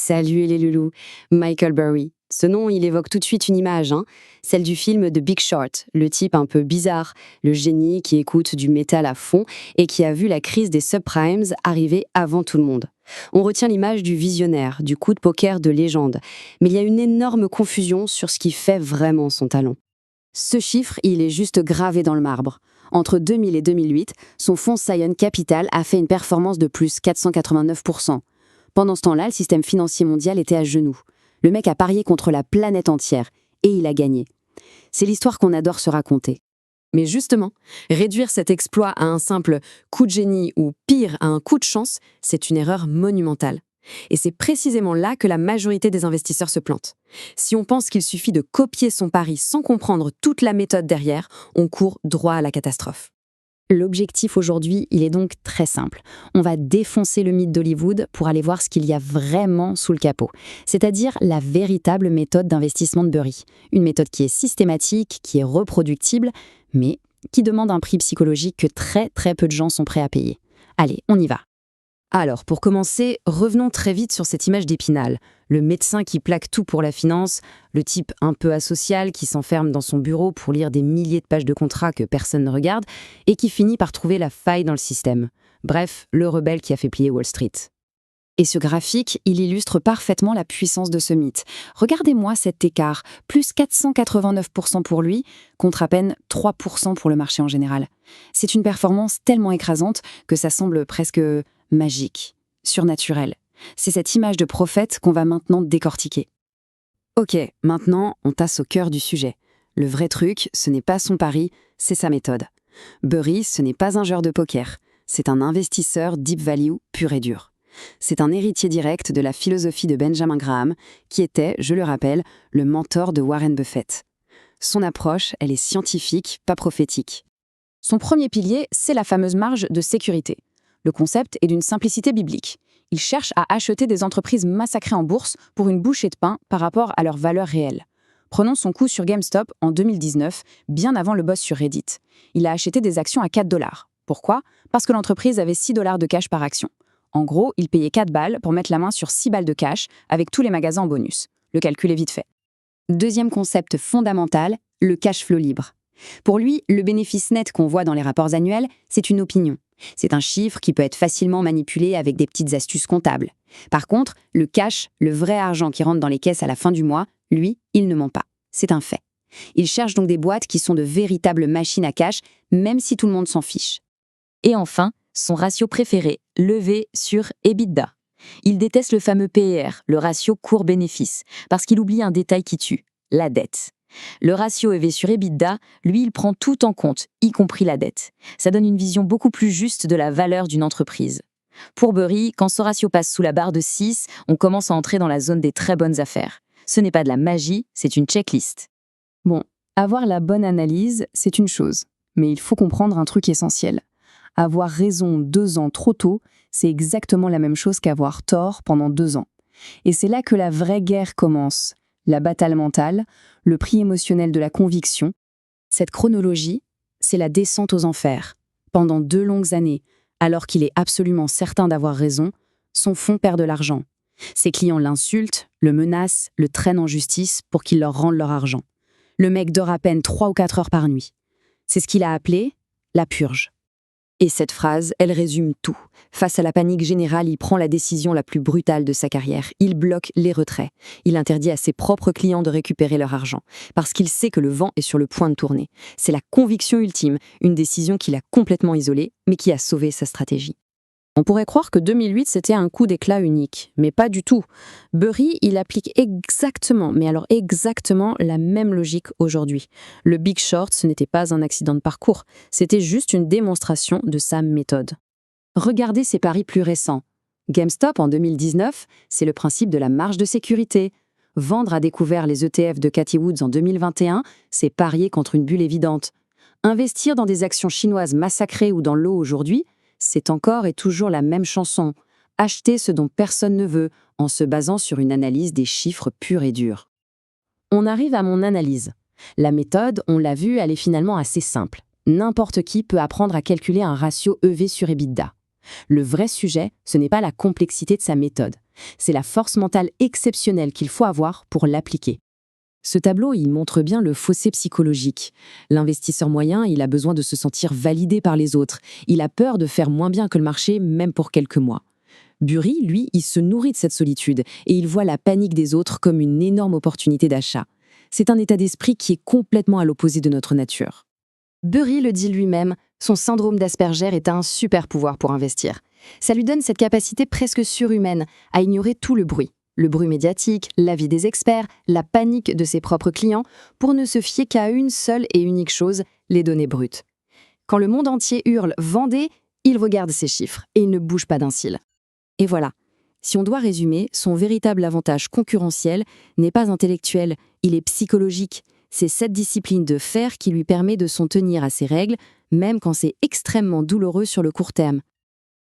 Salut les loulous, Michael Burry. Ce nom, il évoque tout de suite une image, hein, celle du film The Big Short, le type un peu bizarre, le génie qui écoute du métal à fond et qui a vu la crise des subprimes arriver avant tout le monde. On retient l'image du visionnaire, du coup de poker de légende, mais il y a une énorme confusion sur ce qui fait vraiment son talent. Ce chiffre, il est juste gravé dans le marbre. Entre 2000 et 2008, son fonds Scion Capital a fait une performance de plus 489%. Pendant ce temps-là, le système financier mondial était à genoux. Le mec a parié contre la planète entière, et il a gagné. C'est l'histoire qu'on adore se raconter. Mais justement, réduire cet exploit à un simple coup de génie ou pire à un coup de chance, c'est une erreur monumentale. Et c'est précisément là que la majorité des investisseurs se plantent. Si on pense qu'il suffit de copier son pari sans comprendre toute la méthode derrière, on court droit à la catastrophe. L'objectif aujourd'hui, il est donc très simple. On va défoncer le mythe d'Hollywood pour aller voir ce qu'il y a vraiment sous le capot, c'est-à-dire la véritable méthode d'investissement de Burry. Une méthode qui est systématique, qui est reproductible, mais qui demande un prix psychologique que très peu de gens sont prêts à payer. Allez, on y va. Alors, pour commencer, revenons très vite sur cette image d'Épinal, le médecin qui plaque tout pour la finance, le type un peu asocial qui s'enferme dans son bureau pour lire des milliers de pages de contrats que personne ne regarde et qui finit par trouver la faille dans le système. Bref, le rebelle qui a fait plier Wall Street. Et ce graphique, il illustre parfaitement la puissance de ce mythe. Regardez-moi cet écart, plus 489% pour lui, contre à peine 3% pour le marché en général. C'est une performance tellement écrasante que ça semble presque magique, surnaturel. C'est cette image de prophète qu'on va maintenant décortiquer. Ok, maintenant, on tasse au cœur du sujet. Le vrai truc, ce n'est pas son pari, c'est sa méthode. Burry, ce n'est pas un joueur de poker, c'est un investisseur deep value pur et dur. C'est un héritier direct de la philosophie de Benjamin Graham, qui était, je le rappelle, le mentor de Warren Buffett. Son approche, elle est scientifique, pas prophétique. Son premier pilier, c'est la fameuse marge de sécurité. Le concept est d'une simplicité biblique. Il cherche à acheter des entreprises massacrées en bourse pour une bouchée de pain par rapport à leur valeur réelle. Prenons son coup sur GameStop en 2019, bien avant le buzz sur Reddit. Il a acheté des actions à 4 $. Pourquoi ? Parce que l'entreprise avait 6 $ de cash par action. En gros, il payait 4 balles pour mettre la main sur 6 balles de cash avec tous les magasins en bonus. Le calcul est vite fait. Deuxième concept fondamental, le cash flow libre. Pour lui, le bénéfice net qu'on voit dans les rapports annuels, c'est une opinion. C'est un chiffre qui peut être facilement manipulé avec des petites astuces comptables. Par contre, le cash, le vrai argent qui rentre dans les caisses à la fin du mois, lui, il ne ment pas. C'est un fait. Il cherche donc des boîtes qui sont de véritables machines à cash, même si tout le monde s'en fiche. Et enfin, son ratio préféré, levé sur EBITDA. Il déteste le fameux PER, le ratio court-bénéfice, parce qu'il oublie un détail qui tue, la dette. Le ratio EV sur EBITDA, lui, il prend tout en compte, y compris la dette. Ça donne une vision beaucoup plus juste de la valeur d'une entreprise. Pour Burry, quand ce ratio passe sous la barre de 6, on commence à entrer dans la zone des très bonnes affaires. Ce n'est pas de la magie, c'est une checklist. Bon, avoir la bonne analyse, c'est une chose, mais il faut comprendre un truc essentiel. Avoir raison 2 ans trop tôt, c'est exactement la même chose qu'avoir tort pendant 2 ans. Et c'est là que la vraie guerre commence. La bataille mentale, le prix émotionnel de la conviction. Cette chronologie, c'est la descente aux enfers. Pendant 2 longues années, alors qu'il est absolument certain d'avoir raison, son fonds perd de l'argent. Ses clients l'insultent, le menacent, le traînent en justice pour qu'il leur rende leur argent. Le mec dort à peine 3 ou 4 heures par nuit. C'est ce qu'il a appelé la purge. Et cette phrase, elle résume tout. Face à la panique générale, il prend la décision la plus brutale de sa carrière. Il bloque les retraits. Il interdit à ses propres clients de récupérer leur argent, parce qu'il sait que le vent est sur le point de tourner. C'est la conviction ultime, une décision qu'il a complètement isolée, mais qui a sauvé sa stratégie. On pourrait croire que 2008, c'était un coup d'éclat unique, mais pas du tout. Burry, il applique exactement, mais alors exactement la même logique aujourd'hui. Le Big Short, ce n'était pas un accident de parcours, c'était juste une démonstration de sa méthode. Regardez ses paris plus récents. GameStop en 2019, c'est le principe de la marge de sécurité. Vendre à découvert les ETF de Cathie Woods en 2021, c'est parier contre une bulle évidente. Investir dans des actions chinoises massacrées ou dans l'eau aujourd'hui, c'est encore et toujours la même chanson. Acheter ce dont personne ne veut, en se basant sur une analyse des chiffres purs et durs. On arrive à mon analyse. La méthode, on l'a vu, elle est finalement assez simple. N'importe qui peut apprendre à calculer un ratio EV sur EBITDA. Le vrai sujet, ce n'est pas la complexité de sa méthode, c'est la force mentale exceptionnelle qu'il faut avoir pour l'appliquer. Ce tableau, il montre bien le fossé psychologique. L'investisseur moyen, il a besoin de se sentir validé par les autres. Il a peur de faire moins bien que le marché, même pour quelques mois. Burry, lui, il se nourrit de cette solitude et il voit la panique des autres comme une énorme opportunité d'achat. C'est un état d'esprit qui est complètement à l'opposé de notre nature. Burry le dit lui-même, son syndrome d'Asperger est un super pouvoir pour investir. Ça lui donne cette capacité presque surhumaine à ignorer tout le bruit. Le bruit médiatique, l'avis des experts, la panique de ses propres clients, pour ne se fier qu'à une seule et unique chose, les données brutes. Quand le monde entier hurle « vendez », il regarde ses chiffres et il ne bouge pas d'un cil. Et voilà. Si on doit résumer, son véritable avantage concurrentiel n'est pas intellectuel, il est psychologique. C'est cette discipline de fer qui lui permet de s'en tenir à ses règles, même quand c'est extrêmement douloureux sur le court terme.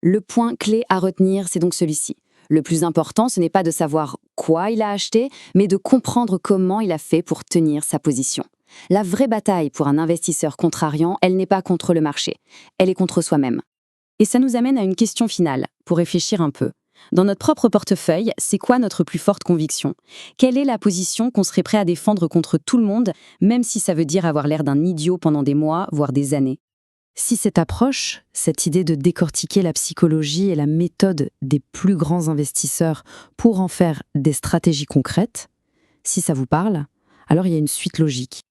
Le point clé à retenir, c'est donc celui-ci. Le plus important, ce n'est pas de savoir quoi il a acheté, mais de comprendre comment il a fait pour tenir sa position. La vraie bataille pour un investisseur contrariant, elle n'est pas contre le marché, elle est contre soi-même. Et ça nous amène à une question finale, pour réfléchir un peu. Dans notre propre portefeuille, c'est quoi notre plus forte conviction? Quelle est la position qu'on serait prêt à défendre contre tout le monde, même si ça veut dire avoir l'air d'un idiot pendant des mois, voire des années? Si cette approche, cette idée de décortiquer la psychologie et la méthode des plus grands investisseurs pour en faire des stratégies concrètes, si ça vous parle, alors il y a une suite logique.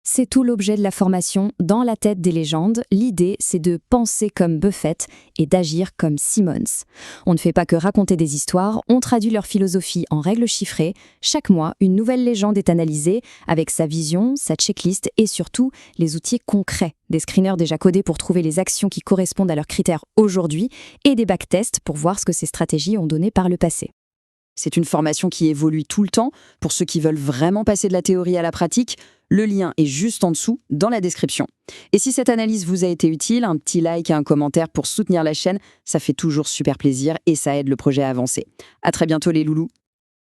C'est tout l'objet de la formation Dans la tête des légendes. L'idée, c'est de penser comme Buffett et d'agir comme Simmons. On ne fait pas que raconter des histoires, on traduit leur philosophie en règles chiffrées. Chaque mois, une nouvelle légende est analysée avec sa vision, sa checklist et surtout les outils concrets. Des screeners déjà codés pour trouver les actions qui correspondent à leurs critères aujourd'hui et des backtests pour voir ce que ces stratégies ont donné par le passé. C'est une formation qui évolue tout le temps. Pour ceux qui veulent vraiment passer de la théorie à la pratique, le lien est juste en dessous, dans la description. Et si cette analyse vous a été utile, un petit like et un commentaire pour soutenir la chaîne, ça fait toujours super plaisir et ça aide le projet à avancer. À très bientôt les loulous.